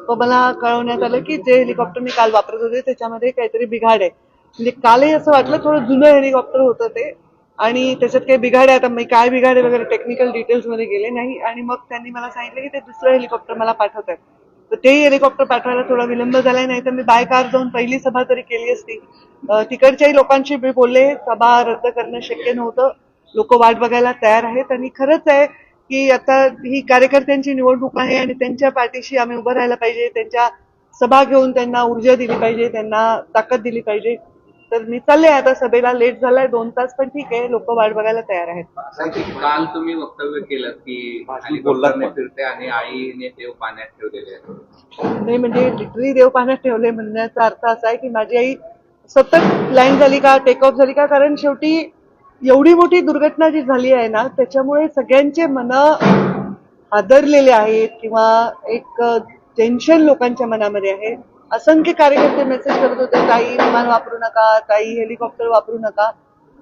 तो मला कळवण्यात आलं की जे हेलिकॉप्टर मी काल वापरत होते त्याच्यामध्ये काहीतरी बिघाड आहे. म्हणजे कालही असं वाटलं थोडं जुनं हेलिकॉप्टर होतं ते आणि त्याच्यात काही बिघाड आहे. आता मी काय बिघाड आहे वगैरे टेक्निकल डिटेल्स मध्ये गेले नाही आणि मग त्यांनी मला सांगितलं की ते दुसरं हेलिकॉप्टर मला पाठवत आहेत. तर तेही हेलिकॉप्टर पाठवायला थोडा विलंब झालाय, नाही तर मी बाय कार जाऊन पहिली सभा तरी केली असती. तिकडच्याही लोकांशी मी बोलले, सभा रद्द करणं शक्य नव्हतं. लोक वाट बघायला तयार आहेत आणि खरंच आहे की आता ही कार्यकर्त्यांची निवडणूक आहे आणि त्यांच्या पाठीशी आम्ही उभं राहायला पाहिजे. त्यांच्या सभा घेऊन त्यांना ऊर्जा दिली पाहिजे, त्यांना ताकद दिली पाहिजे. तर मी चालले आता सभेला. लेट झालाय 2 तास, पण ठीक आहे, लोक वाट बघायला तयार आहेत. काल तुम्ही वक्तव्य केलं की हेलिकॉप्टरने फिरते आणि आईने देव पाण्यात ठेवलेले आहे. नाही म्हणजे लिटरली देव पाण्यात ठेवले म्हणण्याचा अर्थ असा आहे की माझी आई सतत लँड झाली का, टेक ऑफ झाली का, कारण शेवटी एवढी मोठी दुर्घटना जी झाली आहे ना त्याच्यामुळे सगळ्यांचे मन हादरलेले आहेत किंवा एक टेन्शन लोकांच्या मनामध्ये आहे. असंख्य कार्यकर्ते मेसेज करत होते, ताई विमान वापरू नका, ताई हेलिकॉप्टर वापरू नका.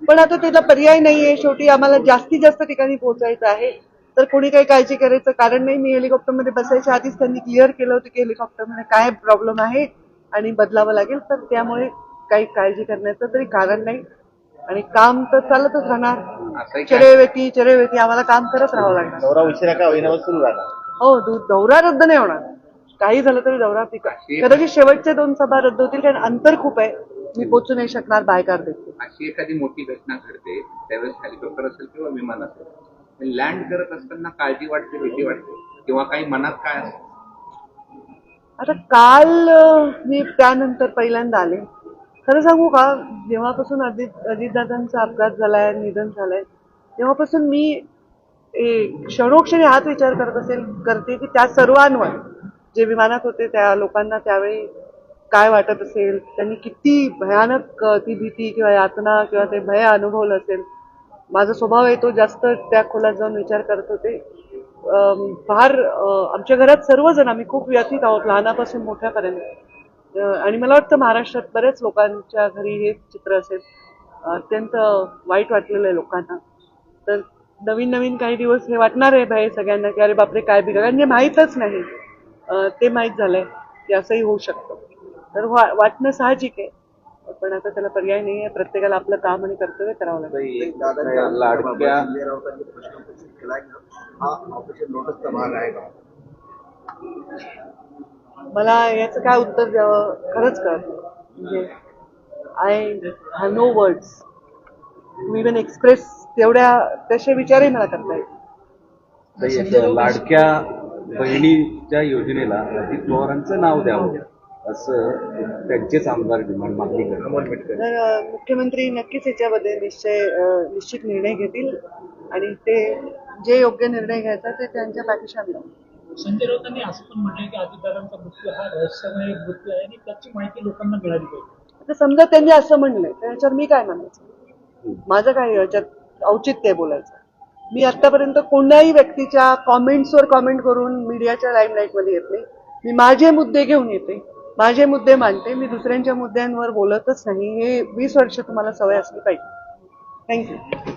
पण आता त्याचा पर्याय नाहीये. शेवटी आम्हाला जास्तीत जास्त ठिकाणी पोहोचायचं आहे, तर कोणी काही काळजी करायचं कारण नाही. मी हेलिकॉप्टरमध्ये बसायच्या आधीच त्यांनी क्लिअर केलं होतं की हेलिकॉप्टरमध्ये काय प्रॉब्लेम आहे आणि बदलावं लागेल, तर त्यामुळे काही काळजी करण्याचं तरी कारण नाही आणि काम तर चालतच राहणार. चरेवेती आम्हाला काम करत राहावं लागणार. दौरा उशिरा का होईना सुरू राहणार. हो, दौरा रद्द नाही होणार. काही झालं तरी दौरा कदाचित शेवटच्या 2 सभा रद्द होतील कारण अंतर खूप आहे, मी पोहोचू नाही शकणार बाय कार देखील. अशी एखादी मोठी घटना घडते त्यावेळेस हेलिकॉप्टर असेल किंवा विमान असेल, लँड करत असताना काळजी वाटते, भीती वाटते किंवा काही मनात काय असतं? आता काल मी त्यानंतर पहिल्यांदा आले. खरं सांगू का, जेव्हापासून अजितदादांचा अपघात झालाय, निधन झालंय, तेव्हापासून मी क्षणोक्षणी हाच विचार करते की त्या सर्वांवर जे विमानात होते त्या लोकांना त्यावेळी काय वाटत असेल, त्यांनी किती भयानक ती भीती किंवा यातना किंवा ते भय अनुभवलं असेल. माझा स्वभाव आहे तो जास्त त्या खोलात जाऊन विचार करत होते. फार आमच्या घरात सर्वजण आम्ही खूप व्यथित आहोत, लहानापासून मोठ्यापर्यंत. आणि मला वाटतं महाराष्ट्रात बऱ्याच लोकांच्या घरी हे चित्र असेल. अत्यंत वाईट वाटलेलं आहे लोकांना. तर नवीन काही दिवस हे वाटणार आहे भय सगळ्यांना की अरे बापरे काय बिघडलं, म्हणजे माहीतच नाही. ते माहीत झालंय की असंही होऊ शकतं. तर वाटणं साहजिक आहे, पण आता त्याला पर्याय नाही आहे. प्रत्येकाला आपलं काम आणि कर्तव्य करावं लागतं. लाडक्या मला याचं काय उत्तर द्यावं खरंच कळत नाही. म्हणजे I have no words to even express तेवढ्या तसे विचारही मला करता येईल. लाडक्या बहिणीच्या योजनेला अजित पवारांचं नाव द्यावं असं त्यांचेच आमदार डिमांड मागणी करतात. तर मुख्यमंत्री नक्कीच याच्यामध्ये निश्चित निर्णय घेतील आणि ते जे योग्य निर्णय घ्यायचा ते त्यांच्या पाठीशी आम्ही राहू. संजय राऊतांनी असं पण म्हटलंय की अजितदादांचा मृत्यू हा रहस्यमय मृत्यू आहे आणि त्याची माहिती लोकांना मिळाली पाहिजे. आता समजा त्यांनी असं म्हणलंय तर याच्यावर मी काय म्हणायचं, माझं काय याच्यात औचित्य आहे बोलायचं. मी आतापर्यंत कोणत्याही व्यक्तीच्या कॉमेंट्सवर कॉमेंट करून मीडियाच्या लाईमलाईटमध्ये येत नाही. मी माझे मुद्दे घेऊन येते, माझे मुद्दे मांडते. मी दुसऱ्यांच्या मुद्द्यांवर बोलतच नाही. हे 20 वर्ष तुम्हाला सवय असली पाहिजे. थँक्यू.